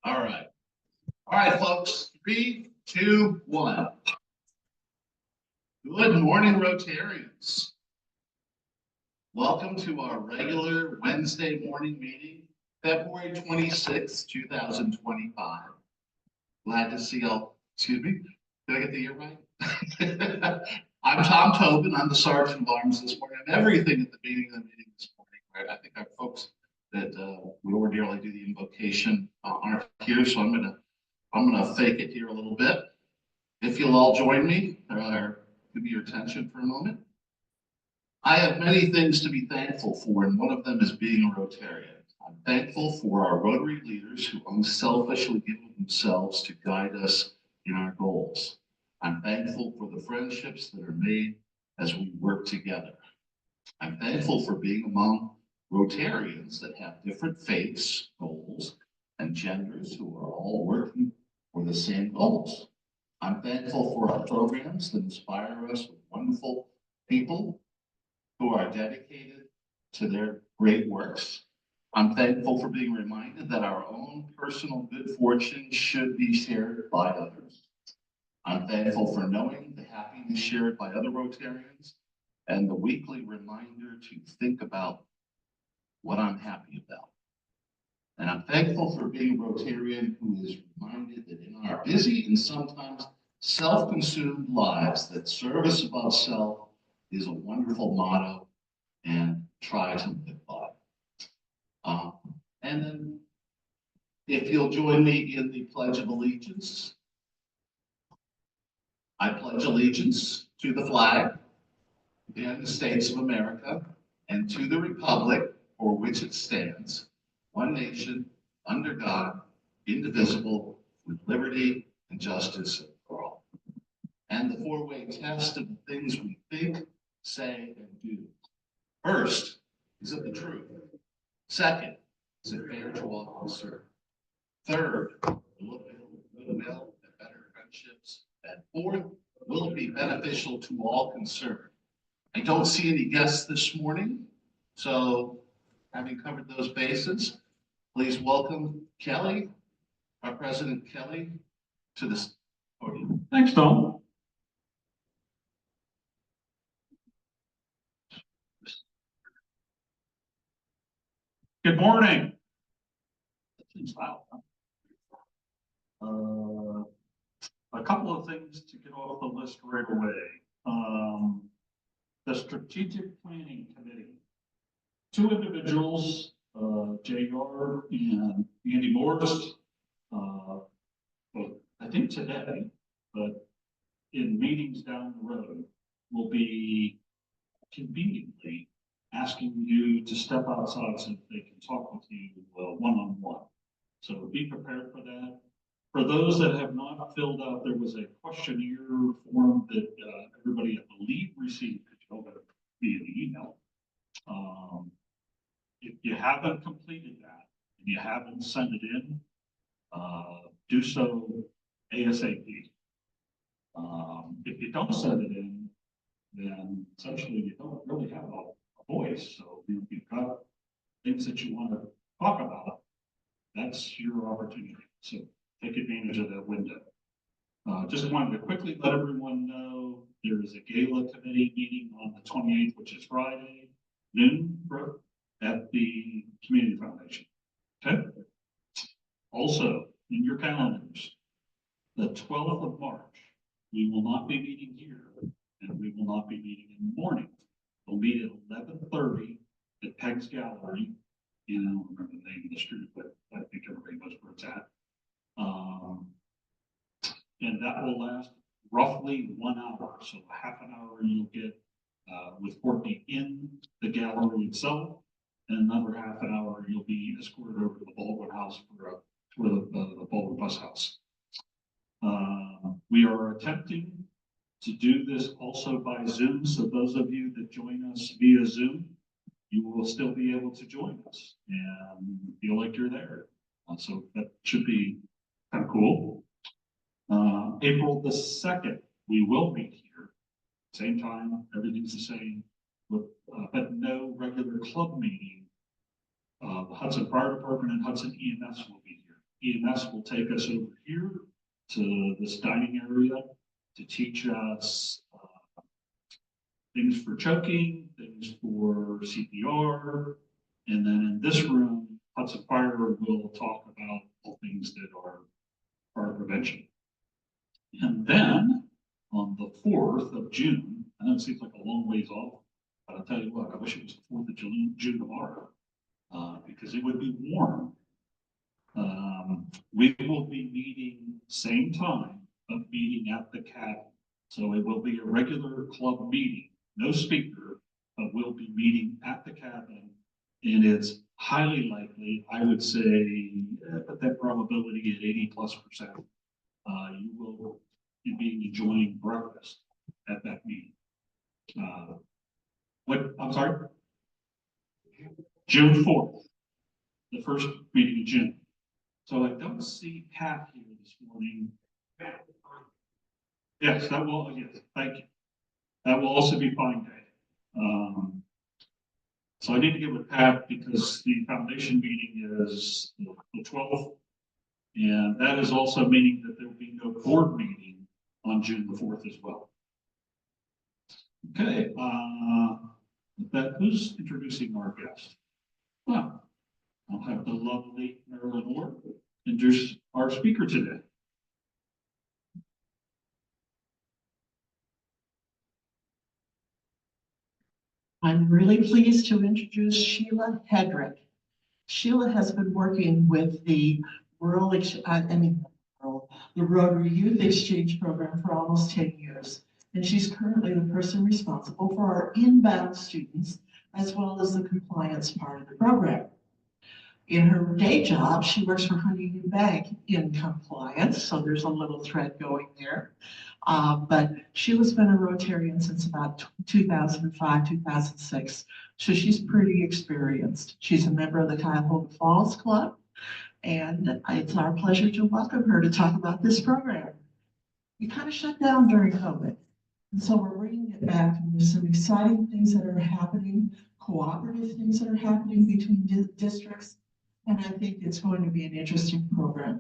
All right. All right, folks. 3, 2, 1. Good morning, Rotarians. Welcome to our regular Wednesday morning meeting, February 26th, 2025. Glad to see y'all. Excuse me. Did I get the year right? I'm Tom Tobin. I'm the Sergeant of Arms this morning. And everything at the beginning of the meeting this morning, right? I think our folks that we ordinarily do the invocation aren't here, so I'm gonna fake it here a little bit. If you'll all join me, or give me your attention for a moment. I have many things to be thankful for, and one of them is being a Rotarian. I'm thankful for our Rotary leaders who unselfishly give of themselves to guide us in our goals. I'm thankful for the friendships that are made as we work together. I'm thankful for being among Rotarians that have different faiths, goals, and genders who are all working for the same goals. I'm thankful for our programs that inspire us with wonderful people who are dedicated to their great works. I'm thankful for being reminded that our own personal good fortune should be shared by others. I'm thankful for knowing the happiness shared by other Rotarians and the weekly reminder to think about what I'm happy about. And I'm thankful for being a Rotarian who is reminded that in our busy and sometimes self-consumed lives, that service above self is a wonderful motto and try to live by. And then if you'll join me in the Pledge of Allegiance. I pledge allegiance to the flag of the United States of America and to the republic for which it stands, one nation, under God, indivisible, with liberty and justice for all. And the four-way test of the things we think, say, and do. First, is it the truth? Second, is it fair to all concerned? Third, will it build goodwill and better friendships? And fourth, will it be beneficial to all concerned? I don't see any guests this morning, so having covered those bases, please welcome Kelly, our President Kelly, to this podium. Thanks, Tom. Good morning. A couple of things to get off the list right away. The Strategic Planning Committee. 2 individuals, J.R. and Andy Morris, well, I think today, but in meetings down the road, will be conveniently asking you to step outside so that they can talk with you one-on-one. So be prepared for that. For those that have not filled out, there was a questionnaire form that everybody, I believe, received via the email. If you haven't completed that and you haven't sent it in, do so ASAP. If you don't send it in, then essentially you don't really have a voice. So if you've got things that you want to talk about, that's your opportunity. So take advantage of that window. Just wanted to quickly let everyone know there is a gala committee meeting on the 28th, which is Friday, noon, at the Community Foundation. Okay. Also, in your calendars, the 12th of March, we will not be meeting here, and we will not be meeting in the morning. We'll meet at 11:30 at Peg's Gallery. I don't remember the name of the street, but I think everybody knows where it's at. And that will last roughly 1 hour. So a half an hour you'll get with Courtney in the gallery itself, and another half an hour you'll be escorted over to the Baldwin House for a tour of the Baldwin Bus House. We are attempting to do this also by Zoom. So those of you that join us via Zoom, you will still be able to join us and feel like you're there. So that should be kind of cool. April the 2nd, we will meet here. Same time, everything's the same, but no regular club meeting. The Hudson Fire Department and Hudson EMS will be here. EMS will take us over here to this dining area to teach us things for choking, things for CPR, and then in this room, Hudson Fire will talk about all things that are fire prevention. And then on the 4th of June, I know it seems like a long ways off, but I'll tell you what, I wish it was the 4th of June tomorrow, because it would be warm. We will be meeting same time of meeting at the cabin. So it will be a regular club meeting, no speaker, but we'll be meeting at the cabin. And it's highly likely, I would say, but that probability at 80+%, you will be enjoying breakfast at that meeting. I'm sorry? June 4th, the first meeting of June. So I don't see Pat here this morning. Yes, that will, yes, thank you. That will also be fine day. So I need to get with Pat because the foundation meeting is the 12th. And that is also meaning that there will be no board meeting on June the 4th as well. Okay, who's introducing our guest? Well, I'll have the lovely Marilyn Orr introduce our speaker today. I'm really pleased to introduce Sheila Hedrick. Sheila has been working with the the Rotary Youth Exchange Program for almost 10 years. And she's currently the person responsible for our inbound students, as well as the compliance part of the program. In her day job, she works for Huntington Bank in compliance, so there's a little thread going there. But Sheila's been a Rotarian since about 2005, 2006, so she's pretty experienced. She's a member of the Cuyahoga Falls Club, and it's our pleasure to welcome her to talk about this program. We kind of shut down during COVID, and so we're bringing it back, and there's some exciting things that are happening, cooperative things that are happening between districts, and I think it's going to be an interesting program.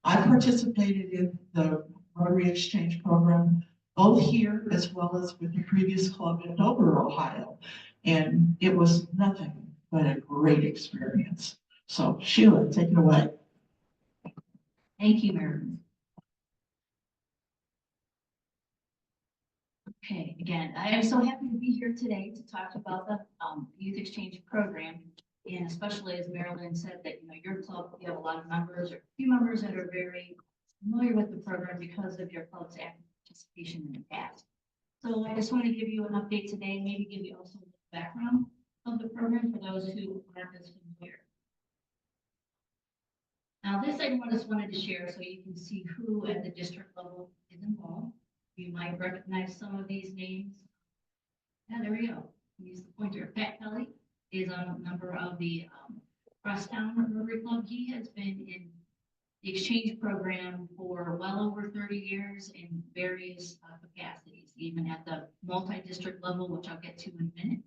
I participated in the Rotary Exchange Program, both here as well as with the previous club in Dover, Ohio, and it was nothing but a great experience. So Sheila, take it away. Thank you, Marilyn. Okay, again, I am so happy to be here today to talk about the Youth Exchange Program, and especially as Marilyn said that, your club, you have a lot of members or a few members that are very familiar with the program because of your club's active participation in the past. So I just want to give you an update today, maybe give you also the background of the program for those who aren't as familiar. Now, this I just wanted to share so you can see who at the district level is involved. You might recognize some of these names. Yeah, there we go. Use the pointer. Pat Kelly is a member of the Crosstown Rotary Club. He has been in the exchange program for well over 30 years in various capacities, even at the multi-district level, which I'll get to in a minute.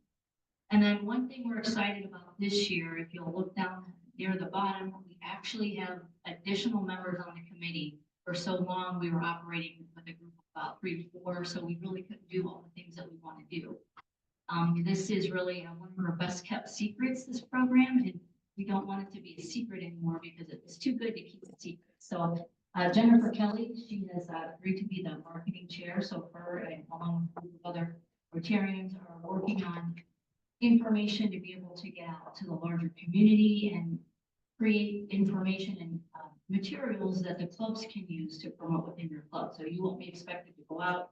And then one thing we're excited about this year, if you'll look down near the bottom, we actually have additional members on the committee. For so long, we were operating with a group of about 3 to 4, so we really couldn't do all the things that we want to do. This is really one of our best kept secrets, this program, and we don't want it to be a secret anymore because it's too good to keep a secret. So Jennifer Kelly, she has agreed to be the marketing chair. So her and along with other Rotarians are working on information to be able to get out to the larger community and create information and materials that the clubs can use to promote within your club. So you won't be expected to go out,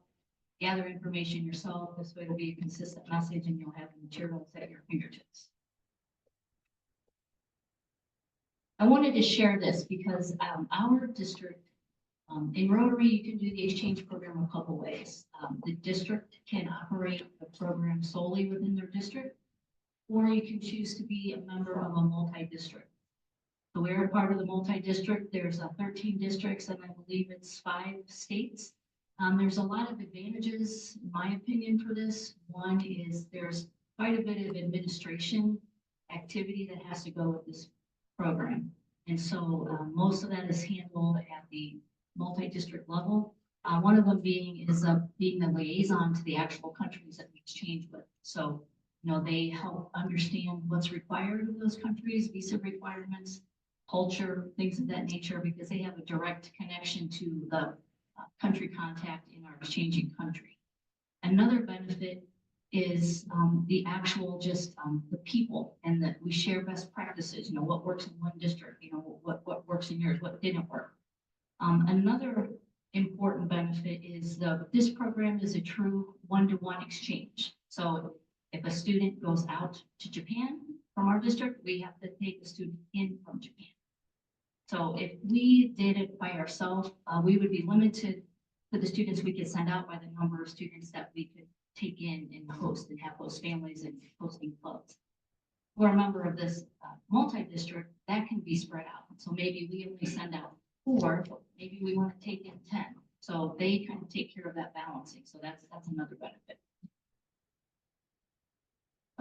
gather information yourself. This way it'll be a consistent message and you'll have the materials at your fingertips. I wanted to share this because our district, in Rotary, you can do the exchange program a couple ways. The district can operate the program solely within their district, or you can choose to be a member of a multi-district. So we're a part of the multi-district. There's 13 districts, and I believe it's 5 states. There's a lot of advantages, in my opinion, for this. One is there's quite a bit of administration activity that has to go with this program. And so most of that is handled at the multi-district level. One of them being being the liaison to the actual countries that we exchange with. So, they help understand what's required of those countries, visa requirements, culture, things of that nature, because they have a direct connection to the country contact in our exchanging country. Another benefit is the actual the people, and that we share best practices, what works in one district, what works in yours, what didn't work. Another important benefit is this program is a true one-to-one exchange. So if a student goes out to Japan from our district, we have to take the student in from Japan. So if we did it by ourselves, we would be limited to the students we could send out by the number of students that we could take in and host and have host families and hosting clubs. For a member of this multi-district, that can be spread out. So maybe we only send out 4, but maybe we want to take in 10. So they kind of take care of that balancing. So that's another benefit.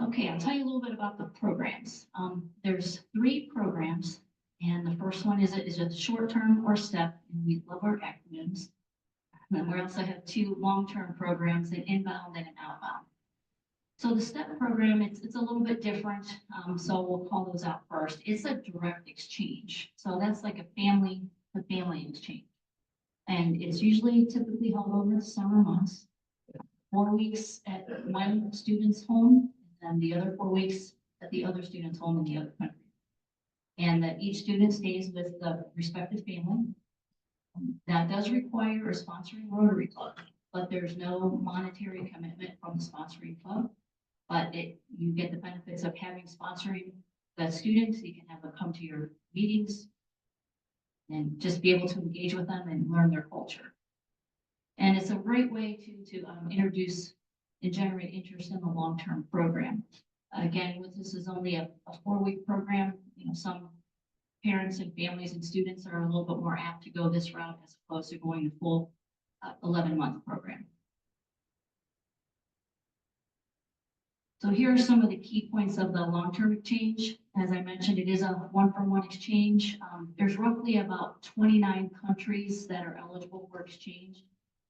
Okay, I'll tell you a little bit about the programs. There's 3 programs, and the first one is a short-term or STEP, and we love our acronyms. And then we also have 2 long-term programs, an inbound and an outbound. So the STEP program, it's a little bit different, so we'll call those out first. It's a direct exchange. So that's like a family exchange. And it's typically held over the summer months, 4 weeks at one student's home, and then the other 4 weeks at the other student's home in the other country. And that each student stays with the respective family. That does require a sponsoring Rotary club, but there's no monetary commitment from the sponsoring club. But you get the benefits of having sponsoring the students. You can have them come to your meetings and just be able to engage with them and learn their culture. And it's a great way to introduce and generate interest in the long-term program. Again, this is only a 4-week program. Some parents and families and students are a little bit more apt to go this route as opposed to going the full 11-month program. So here are some of the key points of the long-term exchange. As I mentioned, it is a one-for-one exchange. There's roughly about 29 countries that are eligible for exchange.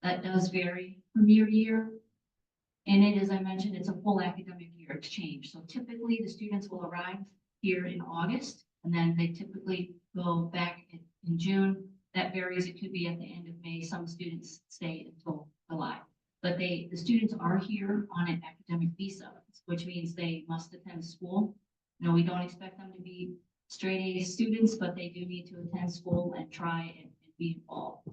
That does vary from year to year. And it, as I mentioned, it's a full academic year exchange. So typically the students will arrive here in August, and then they typically go back in June. That varies. It could be at the end of May. Some students stay until July. But the students are here on an academic visa, which means they must attend school. We don't expect them to be straight A students, but they do need to attend school and try and be involved.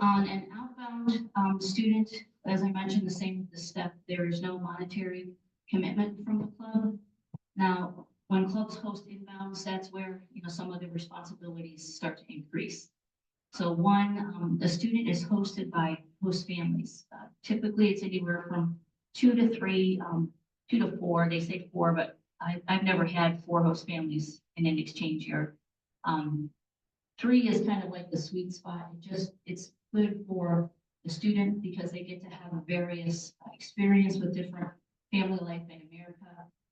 On an outbound student, as I mentioned, the same with the STEP, there is no monetary commitment from the club. Now, when clubs host inbounds, that's where some of the responsibilities start to increase. So the student is hosted by host families. Typically, it's anywhere from 2 to 3, 2 to 4. They say 4, but I've never had 4 host families in an exchange year. 3 is kind of like the sweet spot. It's good for the student because they get to have a various experience with different family life in America.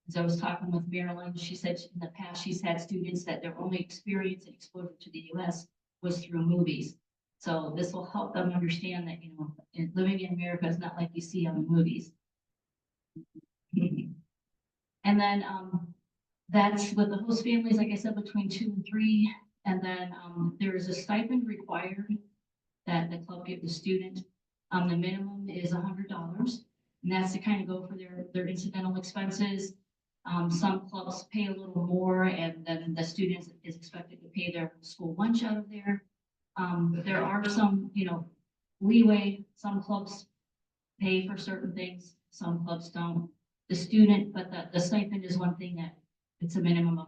As I was talking with Marilyn, she said in the past she's had students that their only experience and exposure to the U.S. was through movies. So this will help them understand that, living in America is not like you see on the movies. And then that's with the host families, like I said, between 2 and 3. And then there is a stipend required that the club gives the student. The minimum is $100, and that's to kind of go for their incidental expenses. Some clubs pay a little more, and then the student is expected to pay their school lunch out of there. There are some, leeway. Some clubs pay for certain things, some clubs don't. The student, but the stipend is one thing that it's a minimum of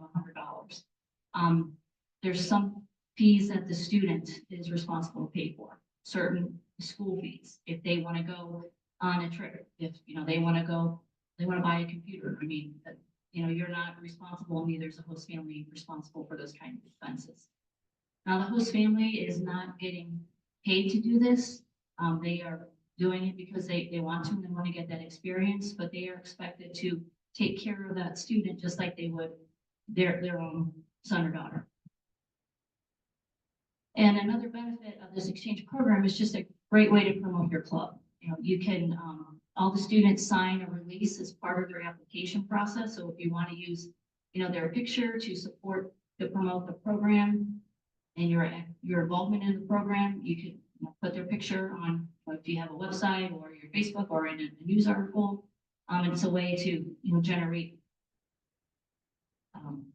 $100. There's some fees that the student is responsible to pay for, certain school fees. If they want to go on a trip, if they want to buy a computer. You're not responsible, neither is the host family responsible for those kinds of expenses. Now, the host family is not getting paid to do this. They are doing it because they want to and they want to get that experience, but they are expected to take care of that student just like they would their own son or daughter. And another benefit of this exchange program is just a great way to promote your club. You know, you can, all the students sign a release as part of their application process. So if you want to use, you know, their picture to support, to promote the program and your involvement in the program, you can, you know, put their picture on, if you have a website or your Facebook or in a news article. And it's a way to, you know, generate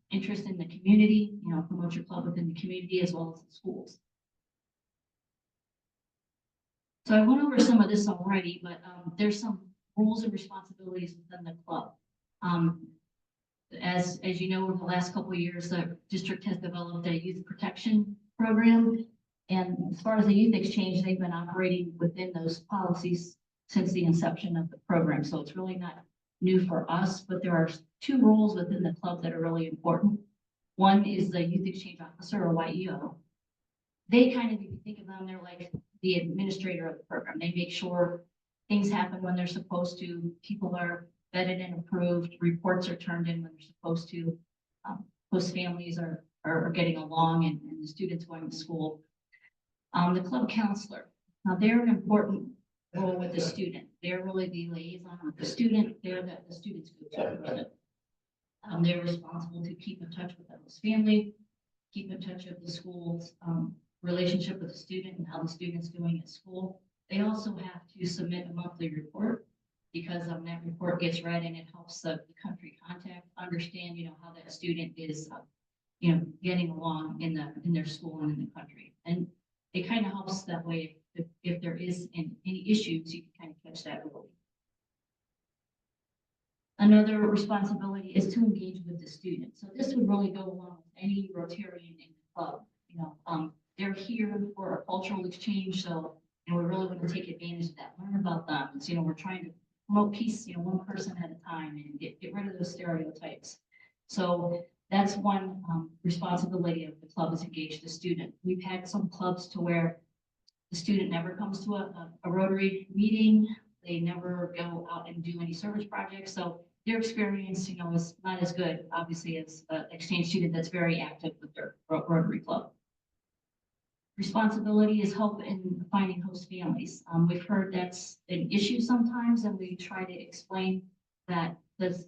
interest in the community, you know, promote your club within the community as well as the schools. So I went over some of this already, but there's some roles and responsibilities within the club. As you know, over the last couple of years, the district has developed a youth protection program. And as far as the youth exchange, they've been operating within those policies since the inception of the program. So it's really not new for us, but there are two roles within the club that are really important. One is the youth exchange officer, or YEO. They kind of, if you think of them, they're like the administrator of the program. They make sure things happen when they're supposed to, people are vetted and approved, reports are turned in when they're supposed to, host families are getting along and the students going to school. The club counselor, now they're an important role with the student. They're really the liaison with the student. They're the student's go-to person. They're responsible to keep in touch with the host family, keep in touch with the school's relationship with the student and how the student's doing at school. They also have to submit a monthly report because that report gets read and it helps the country contact understand, you know, how that student is, you know, getting along in their school and in the country. And it kind of helps that way if there is any issues, you can kind of catch that early. Another responsibility is to engage with the student. So this would really go along with any Rotarian in the club. You know, they're here for a cultural exchange, so and we really want to take advantage of that, learn about them. And so, you know, we're trying to promote peace, you know, one person at a time and get rid of those stereotypes. So that's one responsibility of the club is engage the student. We've had some clubs to where the student never comes to a Rotary meeting. They never go out and do any service projects. So their experience, you know, is not as good, obviously, as an exchange student that's very active with their Rotary club. Responsibility is help in finding host families. We've heard that's an issue sometimes, and we try to explain that the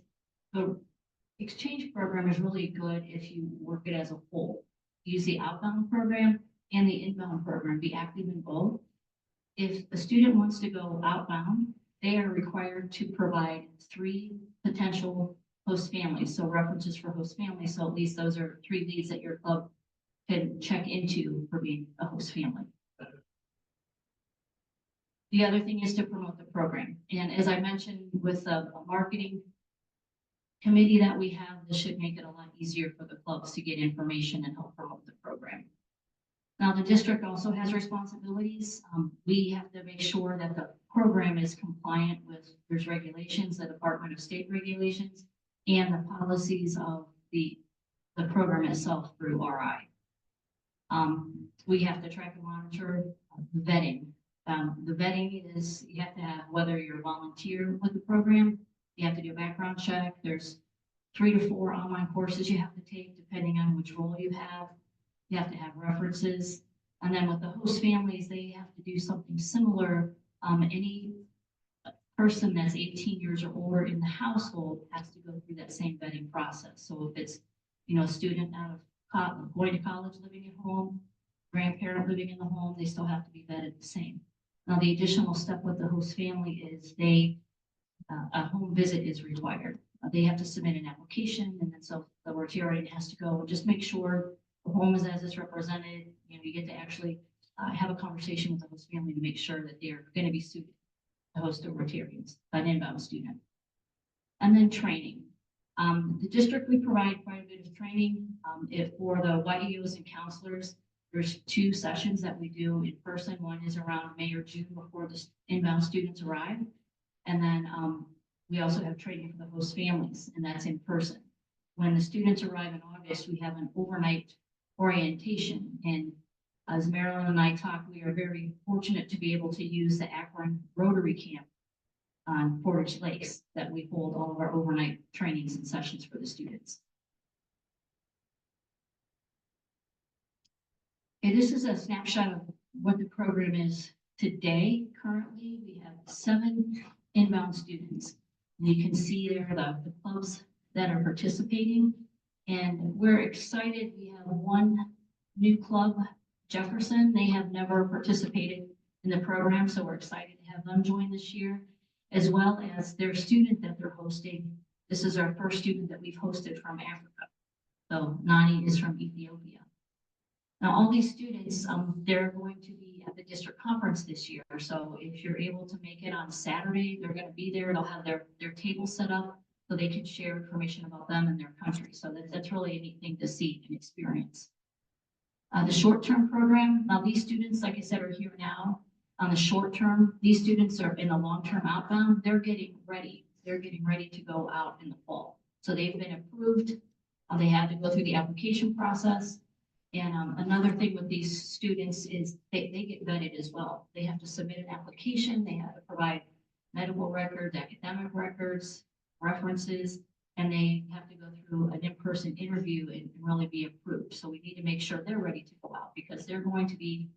exchange program is really good if you work it as a whole. Use the outbound program and the inbound program, be active in both. If a student wants to go outbound, they are required to provide 3 potential host families, so references for host families. So at least those are 3 leads that your club can check into for being a host family. The other thing is to promote the program. And as I mentioned with a marketing committee that we have, this should make it a lot easier for the clubs to get information and help promote the program. Now, the district also has responsibilities. We have to make sure that the program is compliant with, there's regulations, the Department of State regulations, and the policies of the program itself through RI. We have to track and monitor vetting. The vetting is, you have to have, whether you're a volunteer with the program, you have to do a background check. There's 3 to 4 online courses you have to take depending on which role you have. You have to have references. And then with the host families, they have to do something similar. Any person that's 18 years or older in the household has to go through that same vetting process. So if it's, you know, a student out of going to college, living at home, grandparent living in the home, they still have to be vetted the same. Now, the additional step with the host family is a home visit is required. They have to submit an application, and then so the Rotarian has to go and just make sure the home is as it's represented. You know, you get to actually have a conversation with the host family to make sure that they're going to be suited to host the Rotarians, an inbound student. And then training. The district, we provide quite a bit of training. For the YEOs and counselors, there's 2 sessions that we do in person. One is around May or June before the inbound students arrive. And then we also have training for the host families, and that's in person. When the students arrive in August, we have an overnight orientation. And as Marilyn and I talked, we are very fortunate to be able to use the Akron Rotary Camp on Portage Lakes that we hold all of our overnight trainings and sessions for the students. Okay, this is a snapshot of what the program is today. Currently, we have 7 inbound students. You can see there the clubs that are participating. And we're excited. We have 1 new club, Jefferson. They have never participated in the program, so we're excited to have them join this year, as well as their student that they're hosting. This is our first student that we've hosted from Africa. So Nani is from Ethiopia. Now, all these students, they're going to be at the district conference this year. So if you're able to make it on Saturday, they're going to be there. They'll have their table set up so they can share information about them and their country. So that's really a neat thing to see and experience. The short-term program, now these students, like I said, are here now. On the short term, these students are in the long-term outbound. They're getting ready. They're getting ready to go out in the fall. So they've been approved. They have to go through the application process. And another thing with these students is they get vetted as well. They have to submit an application. They have to provide medical records, academic records, references, and they have to go through an in-person interview and really be approved. So we need to make sure they're ready to go out because they're going to be,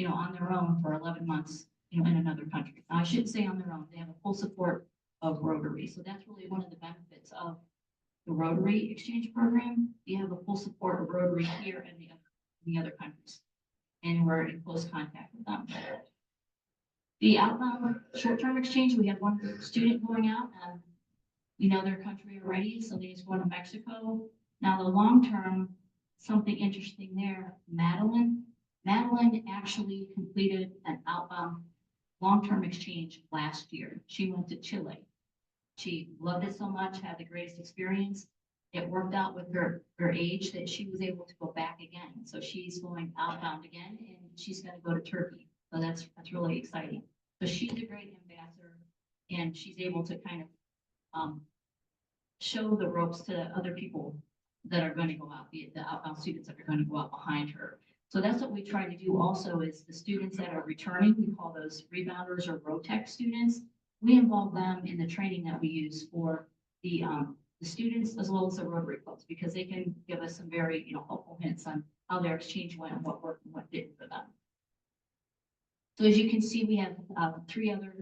on their own for 11 months, in another country. Now, I shouldn't say on their own. They have a full support of Rotary. So that's really one of the benefits of the Rotary exchange program. You have a full support of Rotary here and the other countries, and we're in close contact with them. The outbound short-term exchange, we have 1 student going out, and their country already, so they just going to Mexico. Now the long-term, something interesting there, Madeline actually completed an outbound long-term exchange last year. She went to Chile. She loved it so much, had the greatest experience. It worked out with her age that she was able to go back again. So she's going outbound again, and she's going to go to Turkey. So that's really exciting. So she's a great ambassador, and she's able to kind of show the ropes to other people that are going to go out, the outbound students that are going to go out behind her. So that's what we try to do also is the students that are returning, we call those rebounders or ROTEC students. We involve them in the training that we use for the students as well as the Rotary clubs because they can give us some very helpful hints on how their exchange went and what worked and what didn't for them. So as you can see, we have 3 other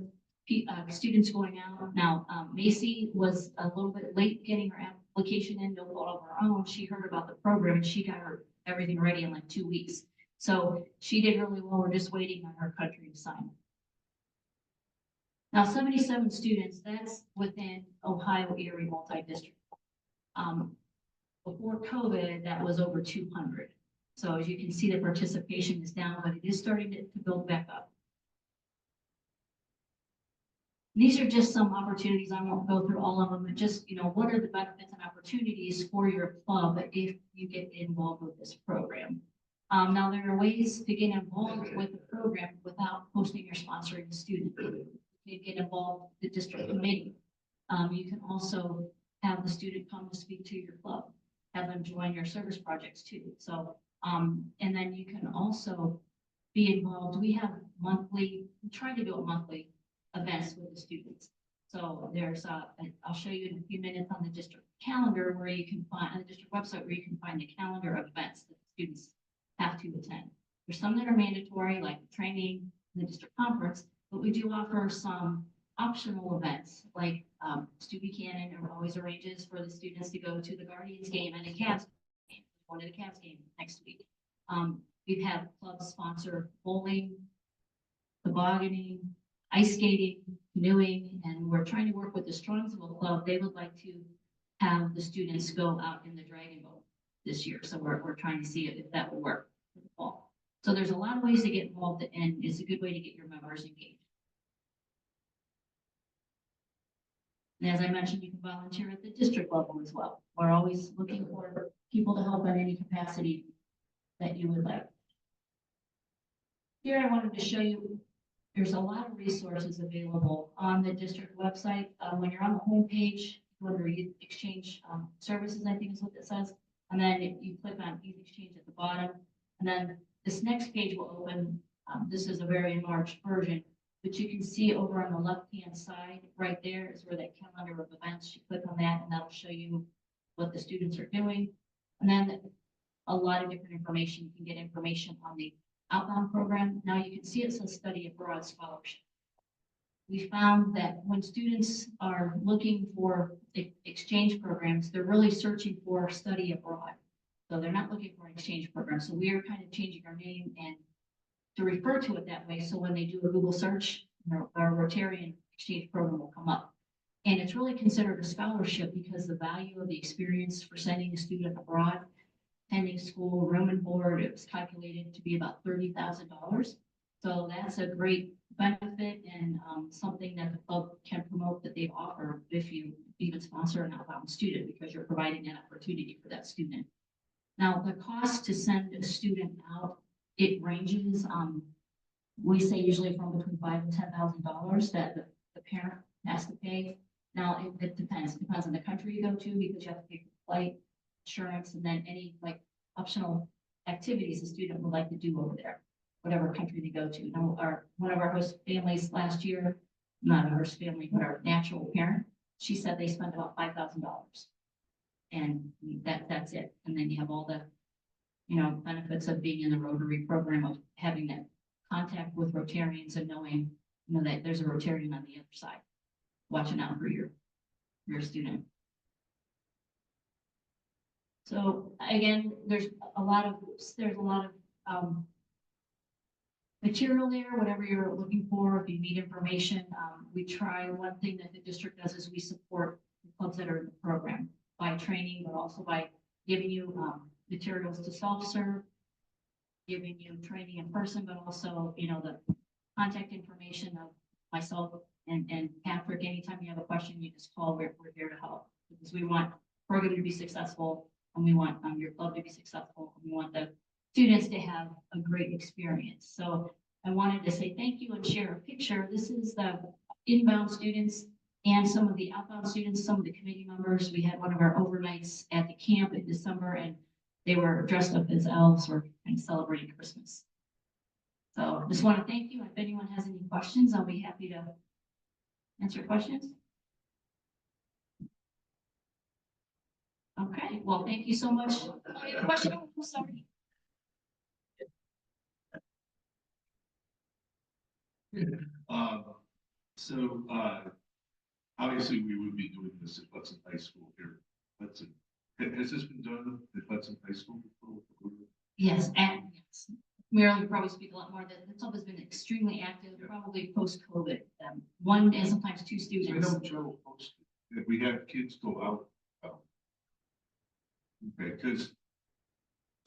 students going out. Now, Macy was a little bit late getting her application in, no fault of her own. She heard about the program and she got her everything ready in like 2 weeks. So she did really well. We're just waiting on her country to sign. Now, 77 students, that's within Ohio Erie multi-district. Before COVID, that was over 200. So as you can see, the participation is down, but it is starting to build back up. These are just some opportunities. I won't go through all of them, but just, what are the benefits and opportunities for your club if you get involved with this program? Now, there are ways to get involved with the program without hosting or sponsoring a student. You can get involved with the district committee. You can also have the student come to speak to your club, have them join your service projects too. So, and then you can also be involved. We have we try to do it monthly events with the students. So there's I'll show you in a few minutes on the district calendar where you can find, on the district website where you can find the calendar of events that the students have to attend. There's some that are mandatory, like training in the district conference, but we do offer some optional events, like Stu Buchanan always arranges for the students to go to the Guardians game and a Cavs game, one of the Cavs game next week. We've had clubs sponsor bowling, tobogganing, ice skating, canoeing, and we're trying to work with the Strongsville Club. They would like to have the students go out in the Dragon Boat this year. So we're trying to see if that will work for the fall. So there's a lot of ways to get involved, and it's a good way to get your members engaged. And as I mentioned, you can volunteer at the district level as well. We're always looking for people to help in any capacity that you would like. Here I wanted to show you, there's a lot of resources available on the district website. When you're on the home page, under Youth Exchange Services, I think is what it says. And then you click on Youth Exchange at the bottom. And then this next page will open. This is a very enlarged version, but you can see over on the left-hand side, right there is where that calendar of events, you click on that and that'll show you what the students are doing. And then a lot of different information. You can get information on the outbound program. Now you can see it says study abroad scholarship. We found that when students are looking for exchange programs, they're really searching for study abroad. So they're not looking for an exchange program. So we are kind of changing our name and to refer to it that way. So when they do a Google search, our Rotarian exchange program will come up. And it's really considered a scholarship because the value of the experience for sending a student abroad, attending school, room and board, it was calculated to be about $30,000. So that's a great benefit and something that the club can promote that they offer if you even sponsor an outbound student because you're providing that opportunity for that student. Now, the cost to send a student out, it ranges, we say usually from between $5,000 and $10,000 that the parent has to pay. Now, it depends. It depends on the country you go to because you have to pay for flight, insurance, and then any like optional activities the student would like to do over there, whatever country they go to. Now, one of our host families last year, not a host family, but our natural parent, she said they spent about $5,000. And that's it. And then you have all the, benefits of being in the Rotary program of having that contact with Rotarians and knowing, that there's a Rotarian on the other side, watching out for your student. So again, there's a lot of material there, whatever you're looking for. If you need information, we try. One thing that the district does is we support the clubs that are in the program by training, but also by giving you materials to self-serve, giving you training in person, but also, the contact information of myself and Patrick. Anytime you have a question, you just call. We're here to help because we want the program to be successful and we want your club to be successful. And we want the students to have a great experience. So I wanted to say thank you and share a picture. This is the inbound students and some of the outbound students, some of the committee members. We had one of our overnights at the camp in December and they were dressed up as elves or kind of celebrating Christmas. So just want to thank you. If anyone has any questions, I'll be happy to answer questions. Okay, well, thank you so much. Oh, you have a question? Oh, I'm sorry. Obviously, we would be doing this at Hudson High School here. Hudson, has this been done at Hudson High School before? Yes, and yes. Marilyn will probably speak a lot more. The club has been extremely active, probably post-COVID. One and sometimes two I students. know Joe posted that we have kids go out. Okay,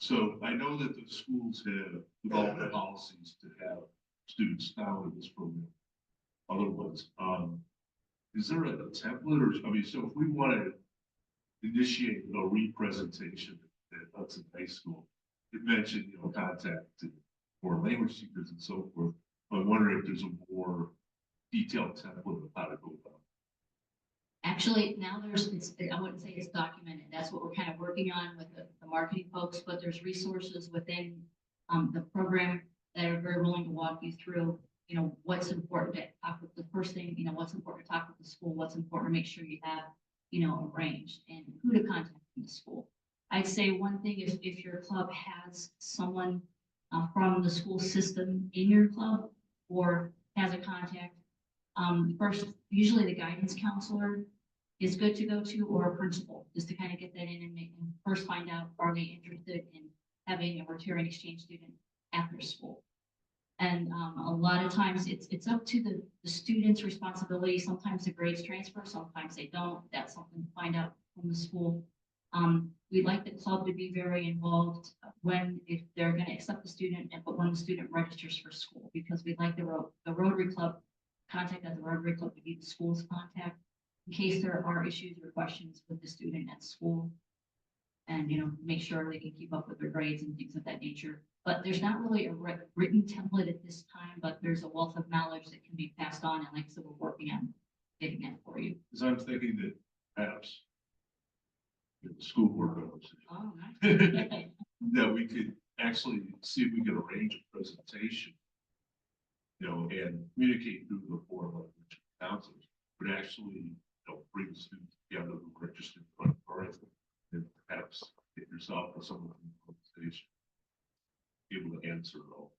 so I know that the schools have developed policies to have students now in this program. Other ones, is there a template or, so if we want to initiate a representation at Hudson High School, it mentioned, contact for language speakers and so forth. I'm wondering if there's a more detailed template of how to go about it. Actually, now I wouldn't say it's documented. That's what we're kind of working on with the marketing folks, but there's resources within the program that are very willing to walk you through, what's important to talk with the first thing, what's important to talk with the school, what's important to make sure you have, arranged and who to contact in the school. I'd say one thing is if your club has someone from the school system in your club or has a contact, first, usually the guidance counselor is good to go to or a principal, just to kind of get that in and first find out, are they interested in having a Rotarian exchange student at their school? And a lot of times it's up to the student's responsibility. Sometimes the grades transfer, sometimes they don't. That's something to find out from the school. We'd like the club to be very involved if they're going to accept the student, but when the student registers for school, because we'd like the Rotary Club contact at the Rotary Club to be the school's contact in case there are issues or questions with the student at school, and make sure they can keep up with their grades and things of that nature. But there's not really a written template at this time, but there's a wealth of knowledge that can be passed on, and like I said, we're working on getting that for you. Because I'm thinking that perhaps the school board members, Oh, nice. that we could actually see if we could arrange a presentation, and communicate through the board of counselors, but actually, bring the students together who are interested in running for it, and perhaps get yourself or someone from the parents are all.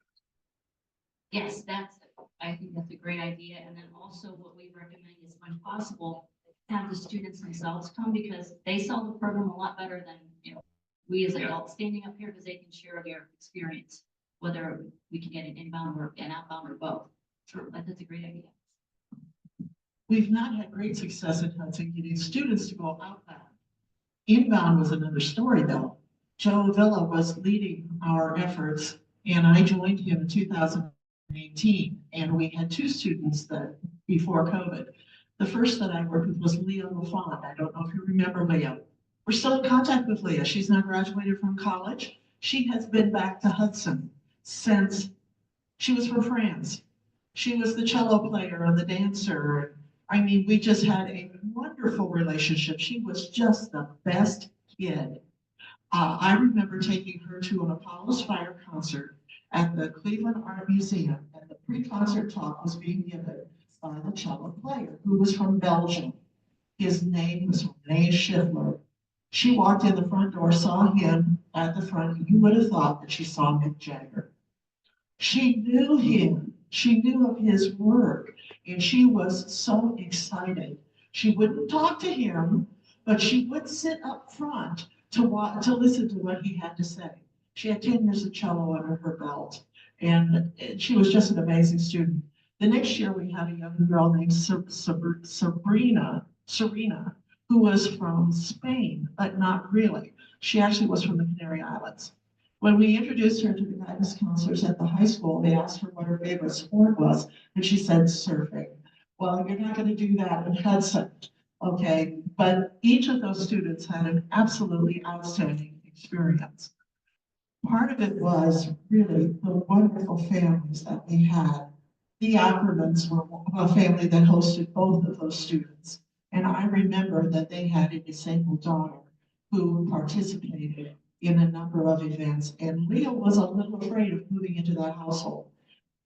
Yes, I think that's a great idea. And then also what we recommend is when possible, have the students themselves come because they sell the program a lot better than, we as Yeah. adults standing up here because they can share their experience, whether we can get an inbound or an outbound or both. Sure. But that's a great idea. We've not had great success at Hudson getting students to go outbound. Inbound was another story though. Joe Villa was leading our efforts and I joined him in 2018 and we had 2 students that before COVID. The first that I worked with was Leah LaFond. I don't know if you remember Leah. We're still in contact with Leah. She's now graduated from college. She has been back to Hudson since she was from France. She was the cello player and the dancer. I mean, we just had a wonderful relationship. She was just the best kid. I remember taking her to an Apollo's Fire concert at the Cleveland Art Museum, and the pre-concert talk was being given by the cello player, who was from Belgium. His name was René Schiffler. She walked in the front door, saw him at the front, and you would have thought that she saw Mick Jagger. She knew him. She knew of his work, and she was so excited. She wouldn't talk to him, but she would sit up front to listen to what he had to say. She had 10 years of cello under her belt, and she was just an amazing student. The next year, we had a young girl named Serena, who was from Spain, but not really. She actually was from the Canary Islands. When we introduced her to the guidance counselors at the high school, they asked her what her favorite sport was, and she said surfing. Well, you're not going to do that in Hudson, okay? But each of those students had an absolutely outstanding experience. Part of it was really the wonderful families that we had. The Ackermans were a family that hosted both of those students. And I remember that they had a disabled daughter who participated in a number of events. And Leah was a little afraid of moving into that household.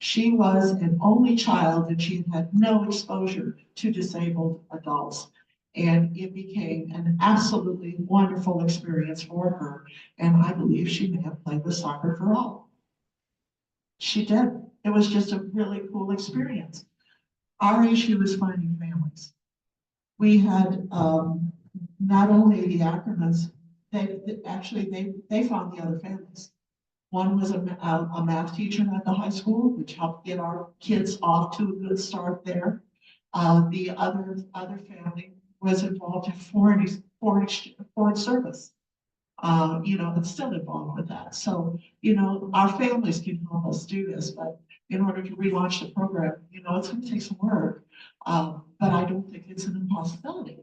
She was an only child and she had had no exposure to disabled adults. And it became an absolutely wonderful experience for her. And I believe she may have played with Soccer for All. She did. It was just a really cool experience. Our issue is finding families. We had not only the Ackermans, they found the other families. One was a math teacher at the high school, which helped get our kids off to a good start there. The other family was involved in foreign service. It's still involved with that. So, our families can help us do this, but in order to relaunch the program, it's going to take some work. But I don't think it's an impossibility.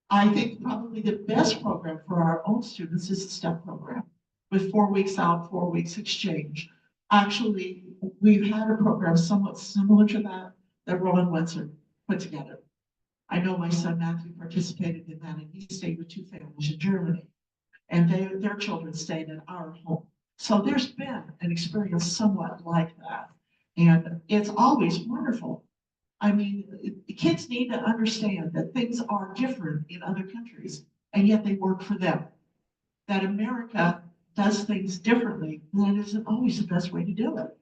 I think probably the best program for our own students is the STEP program with 4 weeks out, 4 weeks exchange. Actually, we've had a program somewhat similar to that Roland Wenzel put together. I know my son Matthew participated in that, and he stayed with 2 families in Germany, and their children stayed in our home. So there's been an experience somewhat like that, and it's always wonderful. I mean, kids need to understand that things are different in other countries, and yet they work for them. That America does things differently, and it isn't always the best way to do it.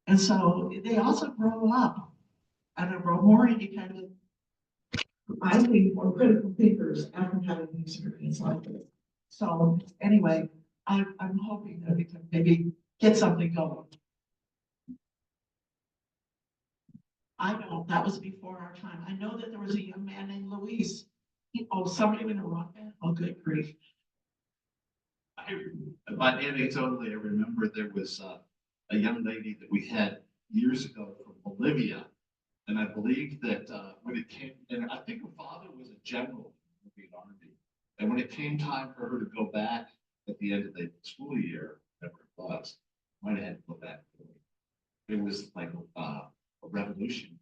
And so they also grow up and grow more independent. I think more critical thinkers after having an experience like this. So anyway, I'm hoping that we can maybe get something going. I know that was before our time. I know that there was a young man named Luis. Somebody in a rock band? Oh, good grief. But anecdotally, I remember there was a young lady that we had years ago from Bolivia. And I believe that when it came, and I think her father was a general in the Army. And when it came time for her to go back at the end of the school year, whatever it was, might have had to go back. It was like a revolution.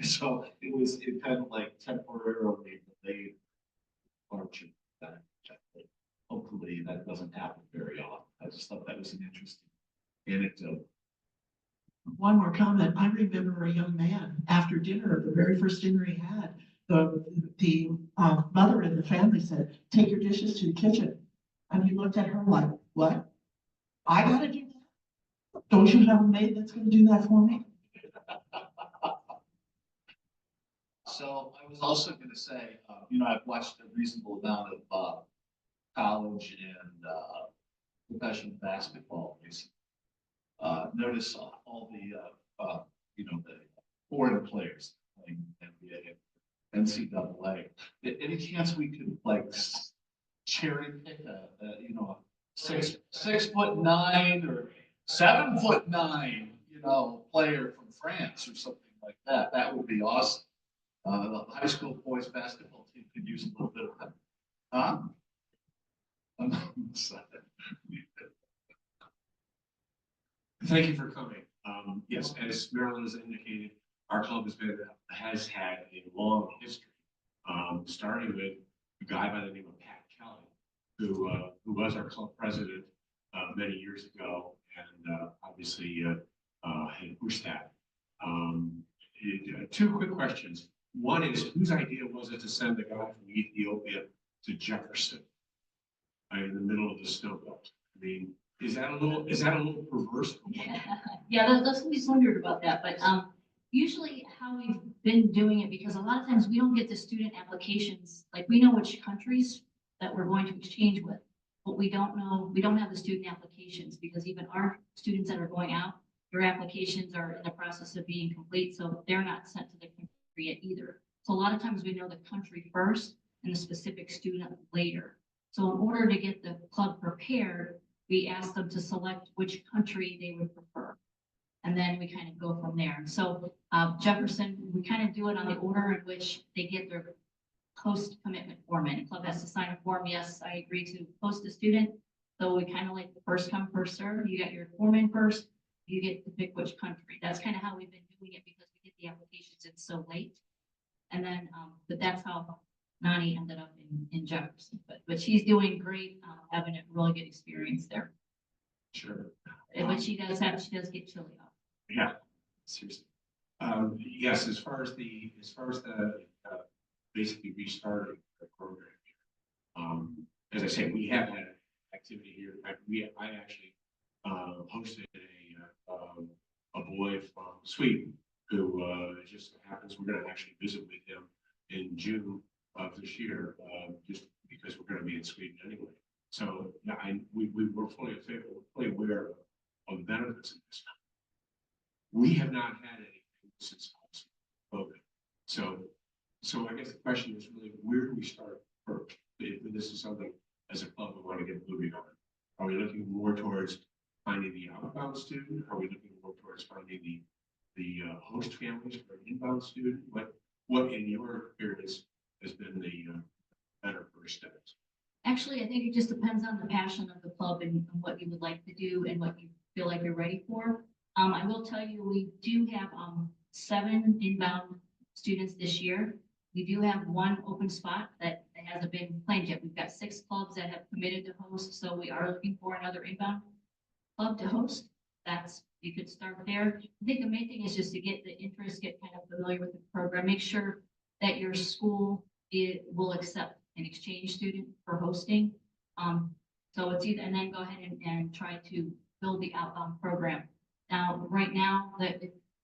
So it kind of like temporarily delayed march back. Hopefully that doesn't happen very often. I just thought that was an interesting anecdote. One more comment. I remember a young man after dinner, the very first dinner he had, the mother in the family said, "Take your dishes to the kitchen." And he looked at her like, "What?" I gotta do that? Don't you have a maid that's gonna do that for me? So I was also gonna say, I've watched a reasonable amount of, college and, professional basketball recently. Notice all the, the foreign players playing NBA and NCAA. Any chance we could like cherry pick a 6'9" or 7'9", player from France or something like that? That would be awesome. The high school boys basketball team could use a little bit of that. Huh? Thank you for coming. Yes, as Marilyn has indicated, our club has had a long history, starting with a guy by the name of Pat Kelly, who was our club president many years ago, and obviously had pushed that. Two quick questions. One is, whose idea was it to send a guy from Ethiopia to Jefferson in the middle of the snow belt? I mean, is that a little perverse? Yeah, that's what we wondered about that, but usually how we've been doing it, because a lot of times we don't get the student applications, like we know which countries that we're going to exchange with, but we don't have the student applications, because even our students that are going out, their applications are in the process of being complete, so they're not sent to the country yet either. So a lot of times we know the country first and the specific student later. So in order to get the club prepared, we ask them to select which country they would prefer. And then we kind of go from there. So Jefferson, we kind of do it on the order in which they get their host commitment form in. The club has to sign a form. Yes, I agree to host a student. So we kind of like the first come, first serve. You got your form in first, you get to pick which country. That's kind of how we've been doing it, because we get the applications in so late. And then, but that's how Nani ended up in Jefferson. But she's doing great, having a really good experience there. Sure. But she does get chilly up. Yeah, seriously. Yes, as far as the basically restarting the program here. As I said, we have had activity here. I actually hosted a boy from Sweden who just happens, we're going to actually visit with him in June of this year, just because we're going to be in Sweden anyway. So yeah, we're fully aware of the benefits of this. We have not had anything since COVID. So I guess the question is really, where do we start first? If this is something as a club we want to get moving on, are we looking more towards finding the outbound student? Are we looking more towards finding the host families for an inbound student? What in your experience has been the better first steps? Actually, I think it just depends on the passion of the club and what you would like to do and what you feel like you're ready for. I will tell you, we do have 7 inbound students this year. We do have 1 open spot that hasn't been claimed yet. We've got 6 clubs that have committed to host, so we are looking for another inbound club to host. You could start there. I think the main thing is just to get the interest, get kind of familiar with the program, make sure that your school will accept an exchange student for hosting. So it's either, and then go ahead and try to build the outbound program. Now, right now, that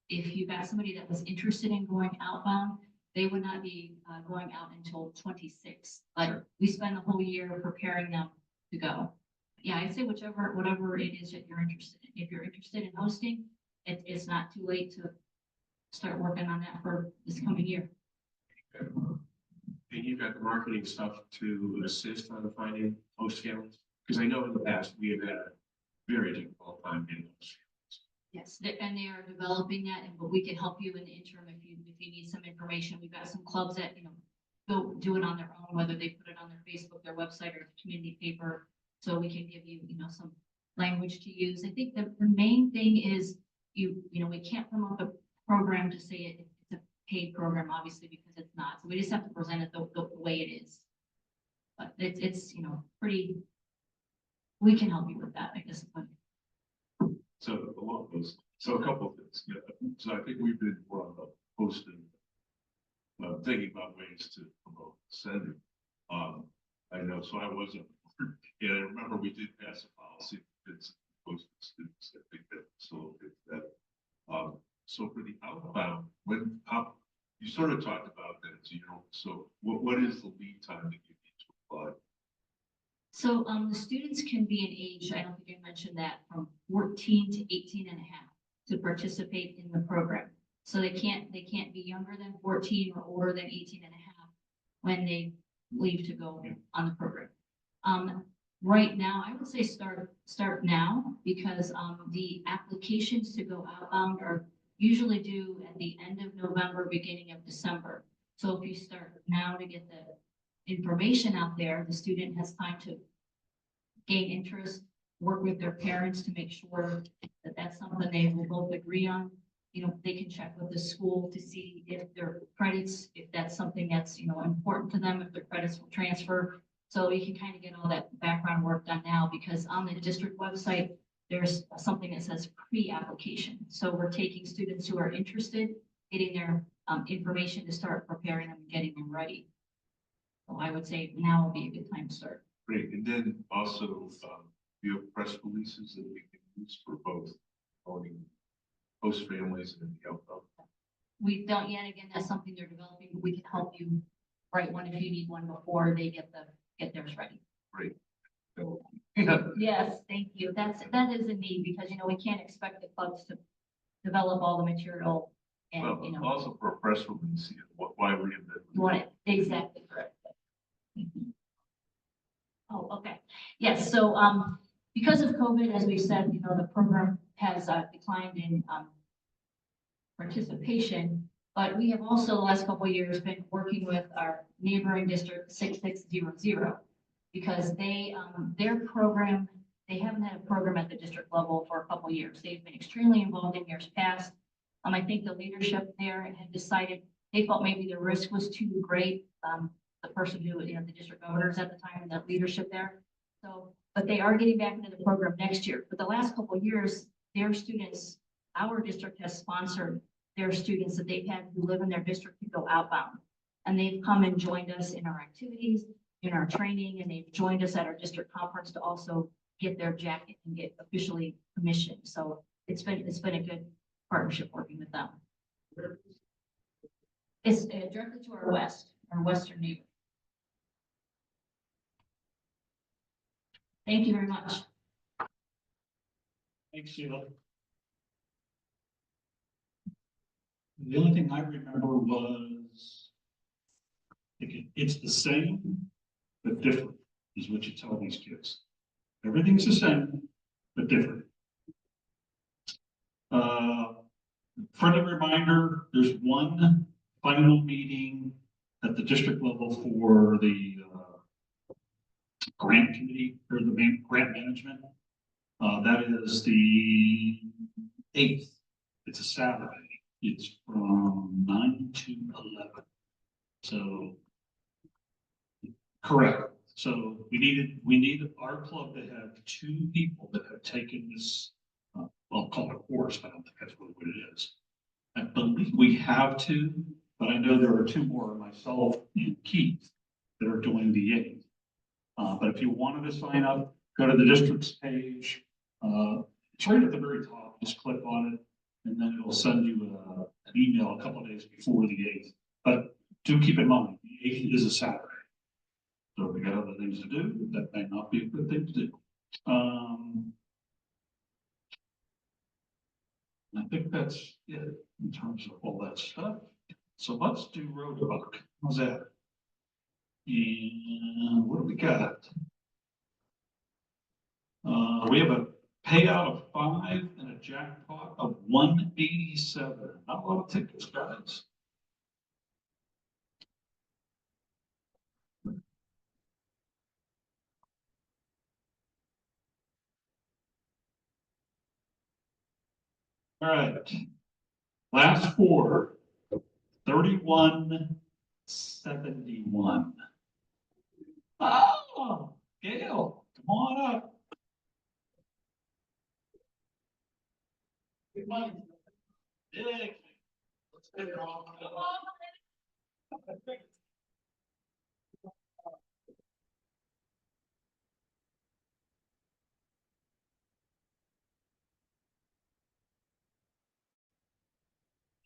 if you got somebody that was interested in going outbound, they would not be going out until 26. But we spend the whole year preparing them to go. Yeah, I'd say whatever it is that you're interested in. If you're interested in hosting, it's not too late to start working on that for this coming year. And you've got the marketing stuff to assist on finding host families? Because I know in the past we have had a very difficult time getting host families. Yes, and they are developing that, but we can help you in the interim if you need some information. We've got some clubs that go do it on their own, whether they put it on their Facebook, their website, or the community paper. So we can give you some language to use. I think the main thing is we can't promote the program to say it's a paid program, obviously, because it's not. So we just have to present it the way it is. But it's pretty. We can help you with that, I guess. So along those, so a couple of things. Yeah. So I think we've been more on the posting, thinking about ways to promote sending. I know. So I was on board, and I remember we did pass a policy. It's sort of talked about that, so what is the lead time that you need to apply? So, the students can be in age, I don't think I mentioned that, from 14 to 18 and a half to participate in the program. So they can't be younger than 14 or older than 18 and a half when they leave to go on the program. Right now, I would say start now, because, the applications to go outbound are usually due at the end of November, beginning of December. So if you start now to get the information out there, the student has time to gain interest, work with their parents to make sure that that's something they will both agree on. They can check with the school to see if their credits, if that's something that's, important to them, if their credits will transfer. So you can kind of get all that background work done now, because on the district website, there's something that says pre-application. So we're taking students who are interested, getting their information to start preparing them and getting them ready. So I would say now would be a good time to start. Great, and then also, you have press releases that we can use for both owning host families and the outbound. We've done yet again, that's something they're developing. We can help you write one if you need one before they get theirs ready. Great. So, yeah, Yes, thank you. That is a need, because, we can't expect the clubs to develop all the material and, well, also for a press release, why reinvent? you want it exactly correct. Mhm. Oh, okay. Yes, so, because of COVID, as we said, the program has declined in participation, but we have also the last couple of years been working with our neighboring district 6600, because their program, they haven't had a program at the district level for a couple of years. They've been extremely involved in years past. I think the leadership there had decided, they felt maybe the risk was too great. The person who, the district governors at the time, and the leadership there. So, but they are getting back into the program next year. But the last couple of years, their students, our district has sponsored their students that they've had who live in their district to go outbound. And they've come and joined us in our activities, in our training, and they've joined us at our district conference to also get their jacket and get officially commissioned. So it's been a good partnership working with them. It's directly to our western neighbor. Thank you very much. Thanks, Sheila. The only thing I remember was, it's the same, but different, is what you tell these kids. Everything's the same, but different. Friendly reminder, there's one final meeting at the district level for the grant committee, or the grant management. That is the 8th. It's a Saturday. It's from 9 to 11. So, correct. So we needed our club to have 2 people that have taken this, I'll call it a course, but I don't think that's really what it is. I believe we have 2, but I know there are 2 more, myself and Keith, that are doing the 8th. But if you wanted to sign up, go to the district's page. It's right at the very top. Just click on it, and then it'll send you an email a couple of days before the 8th. But do keep in mind, the 8th is a Saturday. So if we got other things to do, that may not be a good thing to do. I think that's it in terms of all that stuff. So let's do Roadbuck. How's that? And what do we got? We have a payout of 5 and a jackpot of 187. Not a lot of tickets, guys. All right. Last 4. 3171. Oh, Gail, come on up. Good morning. Dick. Let's get it on. Come on.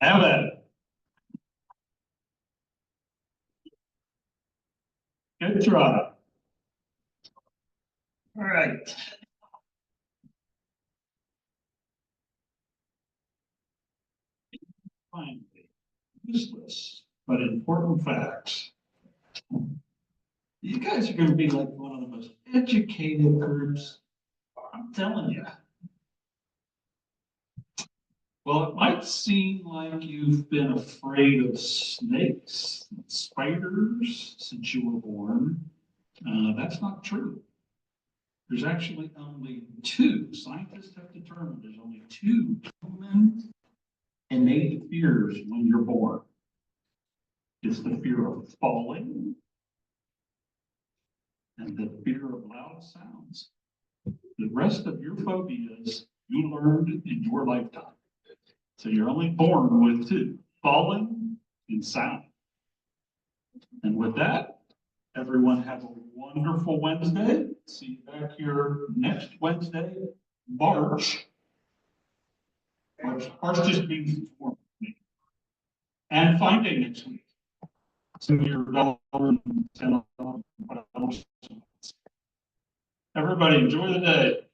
Have at it. Good try. All right. Finally, useless but important facts. You guys are going to be like one of the most educated groups. I'm telling you. Well, it might seem like you've been afraid of snakes and spiders since you were born. That's not true. There's actually only two, scientists have determined there's only two human innate fears when you're born. It's the fear of falling and the fear of loud sounds. The rest of your phobias you learned in your lifetime. So you're only born with two, falling and sound. And with that, everyone have a wonderful Wednesday. See you back here next Wednesday, March. March just means tomorrow. And Friday next week. So you're everybody enjoy the day.